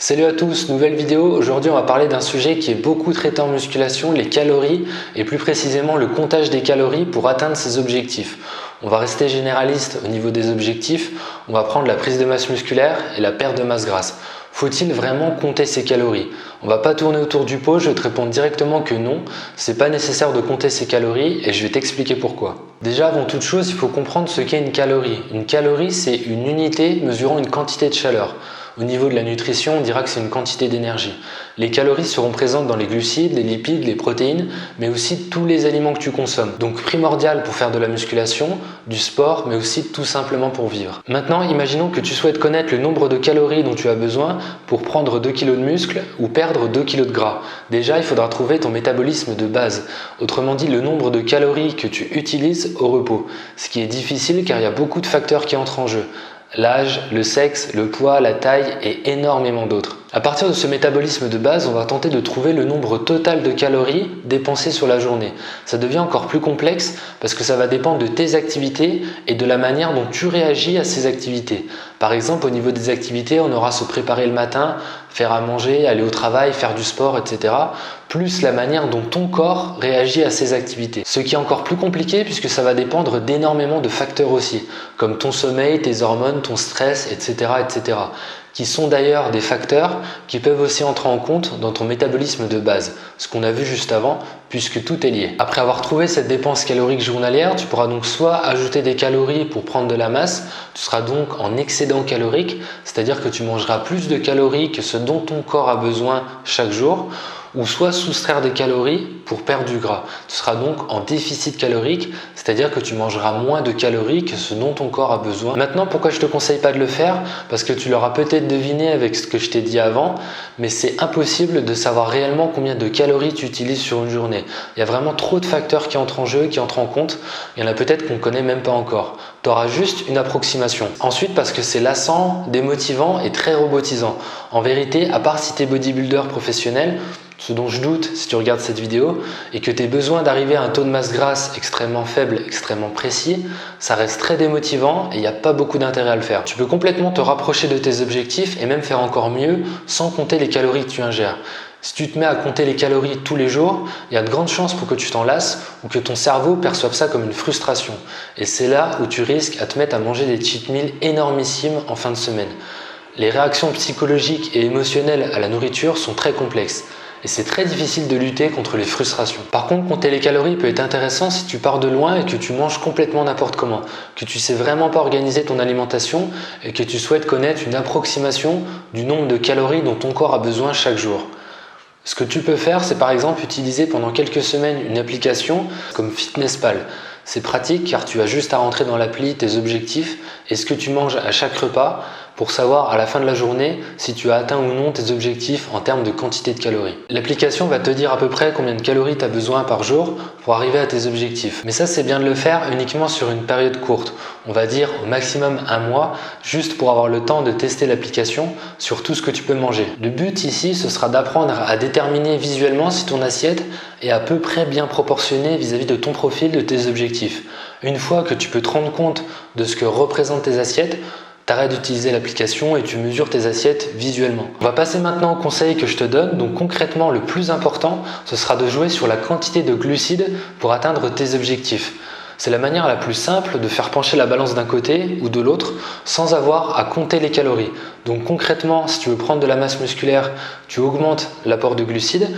Salut à tous, nouvelle vidéo. Aujourd'hui on va parler d'un sujet qui est beaucoup traité en musculation, les calories et plus précisément le comptage des calories pour atteindre ses objectifs. On va rester généraliste au niveau des objectifs, on va prendre la prise de masse musculaire et la perte de masse grasse. Faut-il vraiment compter ses calories? On va pas tourner autour du pot, je vais te répondre directement que non, c'est pas nécessaire de compter ses calories et je vais t'expliquer pourquoi. Déjà avant toute chose, il faut comprendre ce qu'est une calorie. Une calorie, c'est une unité mesurant une quantité de chaleur. Au niveau de la nutrition, on dira que c'est une quantité d'énergie. Les calories seront présentes dans les glucides, les lipides, les protéines, mais aussi tous les aliments que tu consommes. Donc primordial pour faire de la musculation, du sport, mais aussi tout simplement pour vivre. Maintenant, imaginons que tu souhaites connaître le nombre de calories dont tu as besoin pour prendre 2 kg de muscle ou perdre 2 kg de gras. Déjà, il faudra trouver ton métabolisme de base. Autrement dit, le nombre de calories que tu utilises au repos. Ce qui est difficile car il y a beaucoup de facteurs qui entrent en jeu. L'âge, le sexe, le poids, la taille et énormément d'autres. À partir de ce métabolisme de base, on va tenter de trouver le nombre total de calories dépensées sur la journée. Ça devient encore plus complexe parce que ça va dépendre de tes activités et de la manière dont tu réagis à ces activités. Par exemple, au niveau des activités, on aura se préparer le matin, faire à manger, aller au travail, faire du sport, etc. Plus la manière dont ton corps réagit à ces activités. Ce qui est encore plus compliqué puisque ça va dépendre d'énormément de facteurs aussi, comme ton sommeil, tes hormones, ton stress, etc. etc. qui sont d'ailleurs des facteurs qui peuvent aussi entrer en compte dans ton métabolisme de base, ce qu'on a vu juste avant, puisque tout est lié. Après avoir trouvé cette dépense calorique journalière, tu pourras donc soit ajouter des calories pour prendre de la masse, tu seras donc en excédent calorique, c'est-à-dire que tu mangeras plus de calories que ce dont ton corps a besoin chaque jour, ou soit soustraire des calories pour perdre du gras. Tu seras donc en déficit calorique, c'est-à-dire que tu mangeras moins de calories que ce dont ton corps a besoin. Maintenant, pourquoi je ne te conseille pas de le faire? Parce que tu l'auras peut-être deviné avec ce que je t'ai dit avant, mais c'est impossible de savoir réellement combien de calories tu utilises sur une journée. Il y a vraiment trop de facteurs qui entrent en jeu, qui entrent en compte. Il y en a peut-être qu'on ne connaît même pas encore. Tu auras juste une approximation. Ensuite, parce que c'est lassant, démotivant et très robotisant. En vérité, à part si tu es bodybuilder professionnel, ce dont je doute si tu regardes cette vidéo, et que tu aies besoin d'arriver à un taux de masse grasse extrêmement faible, extrêmement précis, ça reste très démotivant et il n'y a pas beaucoup d'intérêt à le faire. Tu peux complètement te rapprocher de tes objectifs et même faire encore mieux sans compter les calories que tu ingères. Si tu te mets à compter les calories tous les jours, il y a de grandes chances pour que tu t'en lasses ou que ton cerveau perçoive ça comme une frustration. Et c'est là où tu risques à te mettre à manger des cheat meals énormissimes en fin de semaine. Les réactions psychologiques et émotionnelles à la nourriture sont très complexes. Et c'est très difficile de lutter contre les frustrations. Par contre, compter les calories peut être intéressant si tu pars de loin et que tu manges complètement n'importe comment, que tu sais vraiment pas organiser ton alimentation et que tu souhaites connaître une approximation du nombre de calories dont ton corps a besoin chaque jour. Ce que tu peux faire, c'est par exemple utiliser pendant quelques semaines une application comme FitnessPal. C'est pratique car tu as juste à rentrer dans l'appli tes objectifs et ce que tu manges à chaque repas pour savoir à la fin de la journée si tu as atteint ou non tes objectifs en termes de quantité de calories. L'application va te dire à peu près combien de calories tu as besoin par jour pour arriver à tes objectifs. Mais ça, c'est bien de le faire uniquement sur une période courte. On va dire au maximum un mois, juste pour avoir le temps de tester l'application sur tout ce que tu peux manger. Le but ici, ce sera d'apprendre à déterminer visuellement si ton assiette est à peu près bien proportionnée vis-à-vis de ton profil, de tes objectifs. Une fois que tu peux te rendre compte de ce que représentent tes assiettes, t'arrêtes d'utiliser l'application et tu mesures tes assiettes visuellement. On va passer maintenant au conseil que je te donne. Donc concrètement, le plus important, ce sera de jouer sur la quantité de glucides pour atteindre tes objectifs. C'est la manière la plus simple de faire pencher la balance d'un côté ou de l'autre sans avoir à compter les calories. Donc concrètement, si tu veux prendre de la masse musculaire, tu augmentes l'apport de glucides.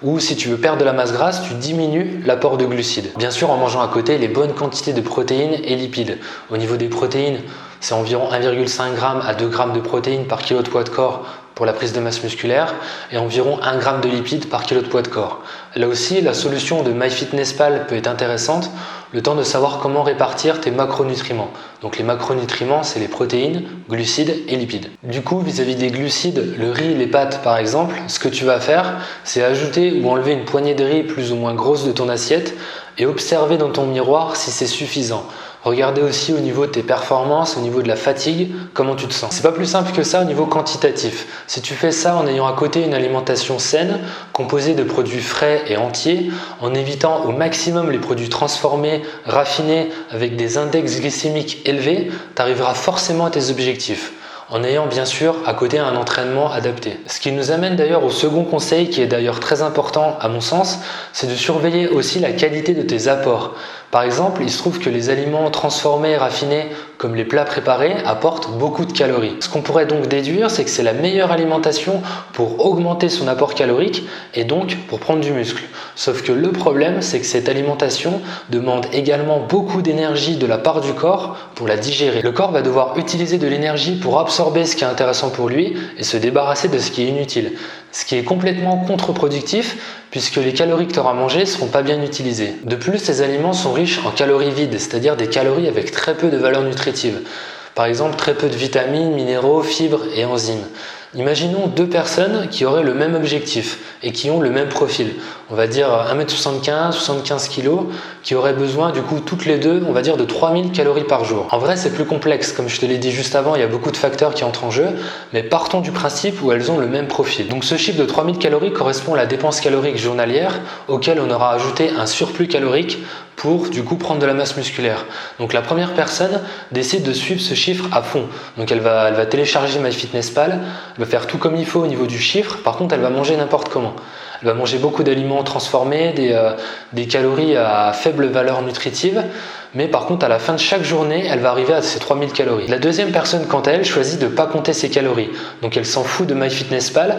Ou si tu veux perdre de la masse grasse, tu diminues l'apport de glucides. Bien sûr, en mangeant à côté les bonnes quantités de protéines et lipides. Au niveau des protéines, c'est environ 1,5 g à 2 g de protéines par kilo de poids de corps pour la prise de masse musculaire et environ 1 g de lipides par kilo de poids de corps. Là aussi, la solution de MyFitnessPal peut être intéressante, le temps de savoir comment répartir tes macronutriments. Donc les macronutriments, c'est les protéines, glucides et lipides. Du coup, vis-à-vis des glucides, le riz, les pâtes par exemple, ce que tu vas faire, c'est ajouter ou enlever une poignée de riz plus ou moins grosse de ton assiette et observer dans ton miroir si c'est suffisant. Regardez aussi au niveau de tes performances, au niveau de la fatigue, comment tu te sens. C'est pas plus simple que ça au niveau quantitatif. Si tu fais ça en ayant à côté une alimentation saine, composée de produits frais et entiers, en évitant au maximum les produits transformés, raffinés, avec des index glycémiques élevés, tu arriveras forcément à tes objectifs. en ayant bien sûr à côté un entraînement adapté. Ce qui nous amène d'ailleurs au second conseil qui est d'ailleurs très important à mon sens, c'est de surveiller aussi la qualité de tes apports. Par exemple, il se trouve que les aliments transformés et raffinés comme les plats préparés apportent beaucoup de calories. Ce qu'on pourrait donc déduire, c'est que c'est la meilleure alimentation pour augmenter son apport calorique et donc pour prendre du muscle. Sauf que le problème, c'est que cette alimentation demande également beaucoup d'énergie de la part du corps pour la digérer. Le corps va devoir utiliser de l'énergie pour absorber ce qui est intéressant pour lui et se débarrasser de ce qui est inutile. Ce qui est complètement contre-productif puisque les calories que tu auras mangées ne seront pas bien utilisées. De plus, ces aliments sont riches en calories vides, c'est-à-dire des calories avec très peu de valeur nutritive. Par exemple, très peu de vitamines, minéraux, fibres et enzymes. Imaginons deux personnes qui auraient le même objectif et qui ont le même profil. On va dire 1m75, 75 kg, qui auraient besoin du coup toutes les deux, on va dire de 3000 calories par jour. En vrai, c'est plus complexe. Comme je te l'ai dit juste avant, il y a beaucoup de facteurs qui entrent en jeu, mais partons du principe où elles ont le même profil. Donc ce chiffre de 3000 calories correspond à la dépense calorique journalière auquel on aura ajouté un surplus calorique pour du coup prendre de la masse musculaire. Donc la première personne décide de suivre ce chiffre à fond. Donc elle va télécharger MyFitnessPal, elle va faire tout comme il faut au niveau du chiffre. Par contre, elle va manger n'importe comment. Elle va manger beaucoup d'aliments transformés, des calories à faible valeur nutritive, mais par contre à la fin de chaque journée, elle va arriver à ses 3000 calories. La deuxième personne, quant à elle, choisit de ne pas compter ses calories. Donc elle s'en fout de MyFitnessPal,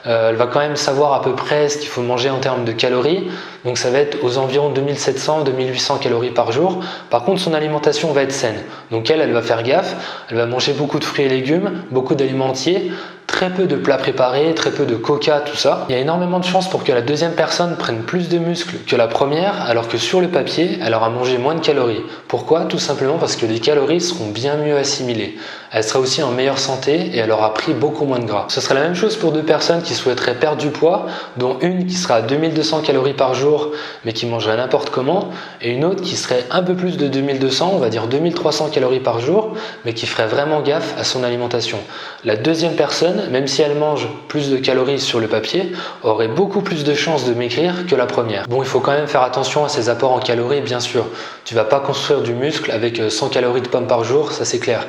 elle va quand même savoir à peu près ce qu'il faut manger en termes de calories, donc ça va être aux environs 2700-2800 calories par jour. Par contre, son alimentation va être saine, donc elle va faire gaffe, elle va manger beaucoup de fruits et légumes, beaucoup d'aliments entiers, très peu de plats préparés, très peu de coca, tout ça. Il y a énormément de chances pour que la deuxième personne prenne plus de muscles que la première, alors que sur le papier, elle aura mangé moins de calories. Pourquoi? Tout simplement parce que les calories seront bien mieux assimilées. Elle sera aussi en meilleure santé et elle aura pris beaucoup moins de gras. Ce serait la même chose pour deux personnes qui souhaiteraient perdre du poids, dont une qui sera à 2200 calories par jour, mais qui mangerait n'importe comment, et une autre qui serait un peu plus de 2200, on va dire 2300 calories par jour, mais qui ferait vraiment gaffe à son alimentation. La deuxième personne, même si elle mange plus de calories sur le papier, aurait beaucoup plus de chances de maigrir que la première. Bon, il faut quand même faire attention à ses apports en calories, bien sûr. Tu vas pas construire du muscle avec 100 calories de pommes par jour, ça c'est clair.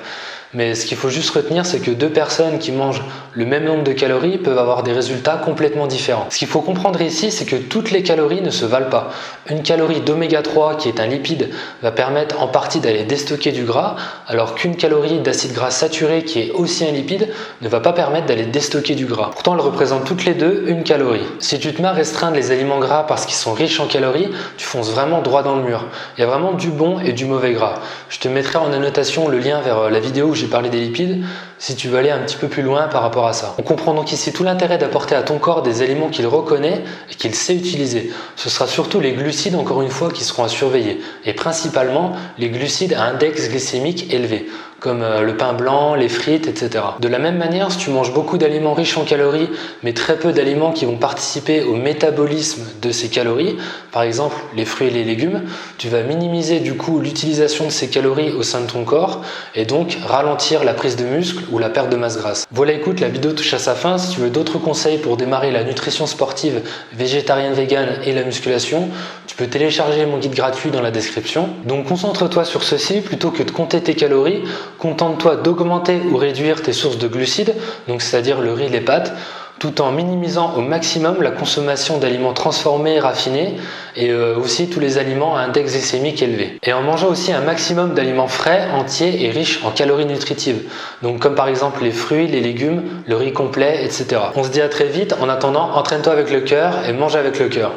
Mais ce qu'il faut juste retenir, c'est que deux personnes qui mangent le même nombre de calories peuvent avoir des résultats complètement différents. Ce qu'il faut comprendre ici, c'est que toutes les calories ne se valent pas. Une calorie d'oméga 3, qui est un lipide, va permettre en partie d'aller déstocker du gras, alors qu'une calorie d'acide gras saturé, qui est aussi un lipide, ne va pas permettre d'aller déstocker du gras. Pourtant, elles représentent toutes les deux une calorie. Si tu te mets à restreindre les aliments gras parce qu'ils sont riches en calories, tu fonces vraiment droit dans le mur. Il y a vraiment du bon et du mauvais gras. Je te mettrai en annotation le lien vers la vidéo où j'ai parlé des lipides, si tu veux aller un petit peu plus loin par rapport à ça. On comprend donc ici tout l'intérêt d'apporter à ton corps des aliments qu'il reconnaît et qu'il sait utiliser. Ce sera surtout les glucides, encore une fois, qui seront à surveiller, et principalement les glucides à index glycémique élevé, comme le pain blanc, les frites, etc. De la même manière, si tu manges beaucoup d'aliments riches en calories, mais très peu d'aliments qui vont participer au métabolisme de ces calories, par exemple les fruits et les légumes, tu vas minimiser du coup l'utilisation de ces calories au sein de ton corps et donc ralentir la prise de muscle ou la perte de masse grasse. Voilà, écoute, la vidéo touche à sa fin. Si tu veux d'autres conseils pour démarrer la nutrition sportive, végétarienne, végane et la musculation, tu peux télécharger mon guide gratuit dans la description. Donc concentre-toi sur ceci plutôt que de compter tes calories. Contente-toi d'augmenter ou réduire tes sources de glucides, donc c'est-à-dire le riz, les pâtes, tout en minimisant au maximum la consommation d'aliments transformés et raffinés et aussi tous les aliments à index glycémique élevé. Et en mangeant aussi un maximum d'aliments frais, entiers et riches en calories nutritives, donc comme par exemple les fruits, les légumes, le riz complet, etc. On se dit à très vite. En attendant, entraîne-toi avec le cœur et mange avec le cœur.